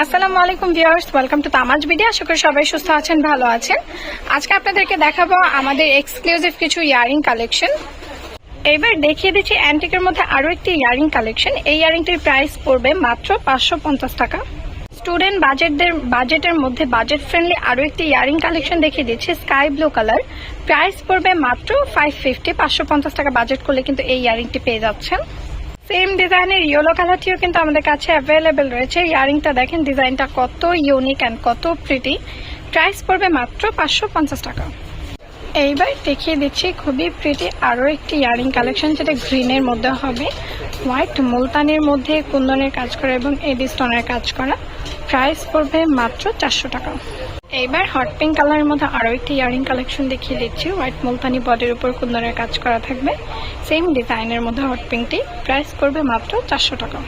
আসসালামু আলাইকুম viewers, welcome to তামাজ video. আশা করি সবাই সুস্থ আছেন, ভালো আছেন। আজকে আপনাদেরকে দেখাবো আমাদের এক্সক্লুসিভ কিছু ইয়ারিং কালেকশন। এবার দেখিয়ে দিচ্ছি অ্যান্টিকের মধ্যে আরও একটি ইয়ারিং কালেকশন। এই ইয়ারিংটির প্রাইস পড়বে মাত্র 550 টাকা। স্টুডেন্ট বাজেটের মধ্যে বাজেট ফ্রেন্ডলি আরও একটি ইয়ারিং কালেকশন দেখিয়ে দিচ্ছি, স্কাই ব্লু কালার। প্রাইস পড়বে মাত্র 550 টাকা বাজেট করলে কিন্তু এই ইয়ারিংটি পেয়ে যাচ্ছেন। সেম ডিজাইনের ইয়েলো কালারটিও কিন্তু আমাদের কাছে অ্যাভেলেবেল রয়েছে। ইয়ারিংটা দেখেন, ডিজাইনটা কত ইউনিক অ্যান্ড কত প্রিটি। প্রাইস পড়বে মাত্র 550 টাকা। এইবার দেখিয়ে দিচ্ছি খুবই প্রিটি আরও একটি ইয়ারিং কালেকশন, যেটা গ্রিনের মধ্যে হবে। হোয়াইট মুলতানির মধ্যে কুন্দনের কাজ করা এবং এডি স্টোনের কাজ করা। প্রাইস পড়বে মাত্র 400 টাকা। এইবার হট পিঙ্ক কালারের মধ্যে আরও একটি ইয়ারিং কালেকশন দেখিয়ে দিচ্ছি। হোয়াইট মুলতানি বডির উপর কুন্দনের কাজ করা থাকবে, সেম ডিজাইনের মধ্যে হট পিঙ্কটি। প্রাইস পড়বে মাত্র 400 টাকা।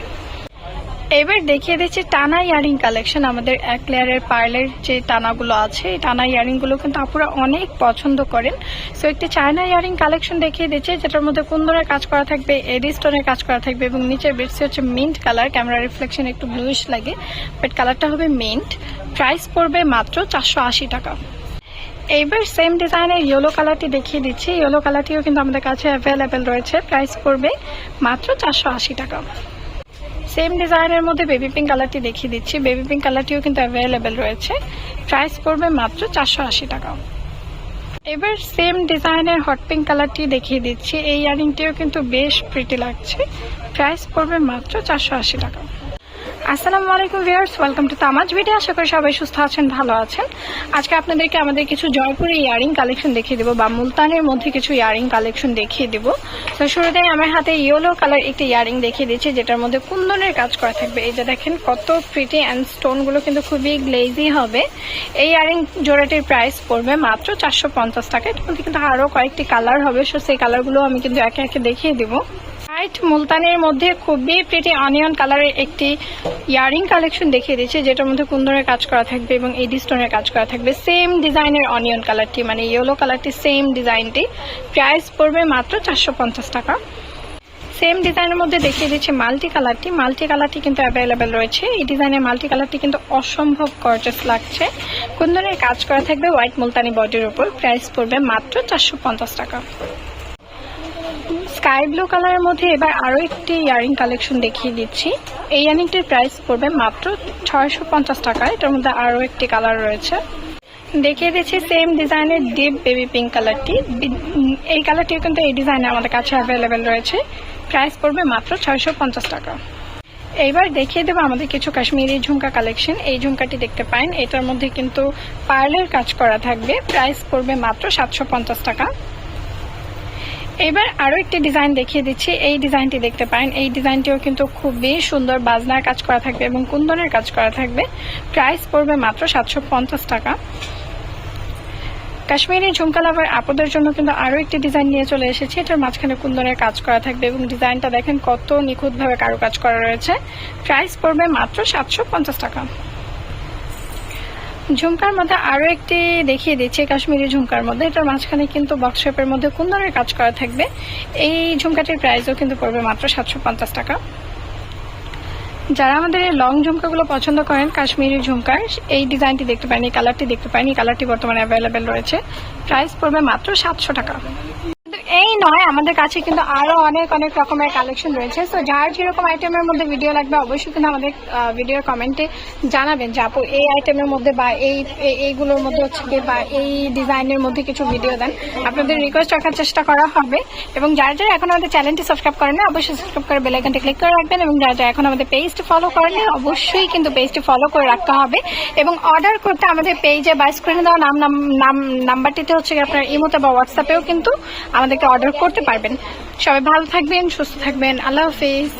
এবার দেখিয়ে দিচ্ছি টানা ইয়ারিং কালেকশন। আমাদের এক লেয়ারের পার্লের যে টানাগুলো আছে, এই টানা ইয়ারিংগুলো কিন্তু আপুরা অনেক পছন্দ করেন। সো একটি চায়না ইয়ারিং কালেকশন দেখিয়ে দিচ্ছি, যেটার মধ্যে কুন্দনের কাজ করা থাকবে, এডি স্টোনের কাজ করা থাকবে এবং নিচের বেডসি হচ্ছে মিন্ট কালার। ক্যামেরা রিফ্লেকশন একটু ব্লুইশ লাগে, বাট কালারটা হবে মিন্ট। প্রাইস পড়বে মাত্র 480 টাকা। এইবার সেম ডিজাইনের ইয়েলো কালারটি দেখিয়ে দিচ্ছি। ইয়েলো কালারটিও কিন্তু আমাদের কাছে অ্যাভেলেবেল রয়েছে। প্রাইস পড়বে মাত্র 480 টাকা। সেম ডিজাইনের মধ্যে বেবি পিঙ্ক কালারটি দেখিয়ে দিচ্ছি। বেবি পিঙ্ক কালারটিও কিন্তু অ্যাভেলেবেল রয়েছে। প্রাইস পড়বে মাত্র 480 টাকা। এবার সেম ডিজাইনের হট পিঙ্ক কালারটি দেখিয়ে দিচ্ছি। এই ইয়ারিংটিও কিন্তু বেশ প্রিটি লাগছে। প্রাইস পড়বে মাত্র 480 টাকা। আসসালামু আলাইকুম ভিউয়ার্স, ওয়েলকাম টু তামাজ ভিডিও। আশা করি সবাই সুস্থ আছেন, ভালো আছেন। আজকে আপনাদেরকে আমাদের কিছু জয়পুরি ইয়ারিং কালেকশন দেখিয়ে দেবো, বা মুলতানের মধ্যে কিছু ইয়ারিং কালেকশন দেখিয়ে দেবো। তো শুরুতেই আমার হাতে ইয়েলো কালার একটি ইয়ারিং দেখিয়ে দিচ্ছি, যেটার মধ্যে কুন্দনের কাজ করা থাকবে। এই যে দেখেন কত প্রিটি অ্যান্ড স্টোনগুলো কিন্তু খুবই গ্লেজি হবে। এই ইয়ারিং জোড়াটির প্রাইস পড়বে মাত্র 450 টাকা। এর মধ্যে কিন্তু আরও কয়েকটি কালার হবে, সো সেই কালারগুলো আমি কিন্তু একে একে দেখিয়ে দেবো। হোয়াইট মুলতানের মধ্যে খুবই প্রিটি অনিয়ন কালারের একটি ইয়ারিং কালেকশন দেখিয়ে দিচ্ছি, যেটার মধ্যে কুন্দনের কাজ করা থাকবে এবং এডি স্টোনের কাজ করা থাকবে। সেম ডিজাইনের অনিয়ন কালারটি, মানে ইয়েলো কালারটি সেম ডিজাইনটি। প্রাইস পড়বে মাত্র 450 টাকা। সেম ডিজাইনের মধ্যে দেখিয়ে দিচ্ছি মাল্টি কালারটি। মাল্টি কালারটি কিন্তু অ্যাভেলেবেল রয়েছে। এই ডিজাইনের মাল্টি কালারটি কিন্তু অসম্ভব গর্জাস লাগছে। কুন্দনের কাজ করা থাকবে হোয়াইট মুলতানি বডির উপর। প্রাইস পড়বে মাত্র 450 টাকা। স্কাই ব্লু কালারের মধ্যে এবার আরও একটি ইয়ারিং কালেকশন দেখিয়ে দিচ্ছি। এই ইয়ারিংটির প্রাইস পড়বে মাত্র 650 টাকা। এটার মধ্যে আরও একটি কালার রয়েছে, দেখিয়ে দিচ্ছি সেম ডিজাইনের ডিপ বেবি পিঙ্ক কালারটি। এই কালারটিও কিন্তু এই ডিজাইনে আমাদের কাছে অ্যাভেলেবেল রয়েছে। প্রাইস পড়বে মাত্র 650 টাকা। এইবার দেখিয়ে দেবো আমাদের কিছু কাশ্মীরি ঝুমকা কালেকশন। এই ঝুমকাটি দেখতে পারেন, এটার মধ্যে কিন্তু পার্লের কাজ করা থাকবে। প্রাইস পড়বে মাত্র 750 টাকা। এবার আরও একটি ডিজাইন দেখিয়ে দিচ্ছি। এই ডিজাইনটি দেখতে পারেন, এই ডিজাইনটিও কিন্তু খুবই সুন্দর, বাজনার কাজ করা থাকবে এবং কুন্দনের কাজ করা থাকবে। প্রাইস পড়বে মাত্র 750 টাকা। কাশ্মীরি ঝুমকা লাভার আপুদের জন্য কিন্তু আরও একটি ডিজাইন নিয়ে চলে এসেছি। এটার মাঝখানে কুন্দনের কাজ করা থাকবে এবং ডিজাইনটা দেখেন কত নিখুঁতভাবে কারুকাজ করা রয়েছে। প্রাইস পড়বে মাত্র 750 টাকা। ঝুমকার মধ্যে আরও একটি দেখিয়ে দিচ্ছি, কাশ্মীরি ঝুমকার মধ্যে। এটার মাঝখানে কিন্তু বক্স শেপের মধ্যে কুন্দনের কাজ করা থাকবে। এই ঝুমকাটির প্রাইসও কিন্তু পড়বে মাত্র 750 টাকা। যারা আমাদের এই লং ঝুমকাগুলো পছন্দ করেন, কাশ্মীরি ঝুমকার, এই ডিজাইনটি দেখতে পারেন, এই কালারটি দেখতে পারেন। এই কালারটি বর্তমানে অ্যাভেলেবেল রয়েছে। প্রাইস পড়বে মাত্র 700 টাকা। এই নয়, আমাদের কাছে কিন্তু আরো অনেক অনেক রকমের কালেকশন রয়েছে। তো যার যেরকম আইটেমের মধ্যে ভিডিও লাগবে অবশ্যই কিন্তু আমাদের ভিডিওর কমেন্টে জানাবেন যে আপু এই আইটেমের মধ্যে বা এইগুলোর মধ্যে হচ্ছে কি, বা এই ডিজাইনের মধ্যে কিছু ভিডিও দেন। আপনাদের রিকোয়েস্ট রাখার চেষ্টা করা হবে। এবং যারা যারা এখন আমাদের চ্যানেলটি সাবস্ক্রাইব করেন না, অবশ্যই সাবস্ক্রাইব করে বেল আইকনটি ক্লিক করে রাখবেন। এবং যারা যারা এখন আমাদের পেজটি ফলো করেন, অবশ্যই কিন্তু পেজটি ফলো করে রাখতে হবে। এবং অর্ডার করতে আমাদের পেজে বা স্ক্রিনে দেওয়া নাম্বারটিতে হচ্ছে আপনার ইমোতে বা হোয়াটসঅ্যাপেও কিন্তু আমাদেরকে অর্ডার করতে পারবেন। সবাই ভালো থাকবেন, সুস্থ থাকবেন। আল্লাহ হাফেজ।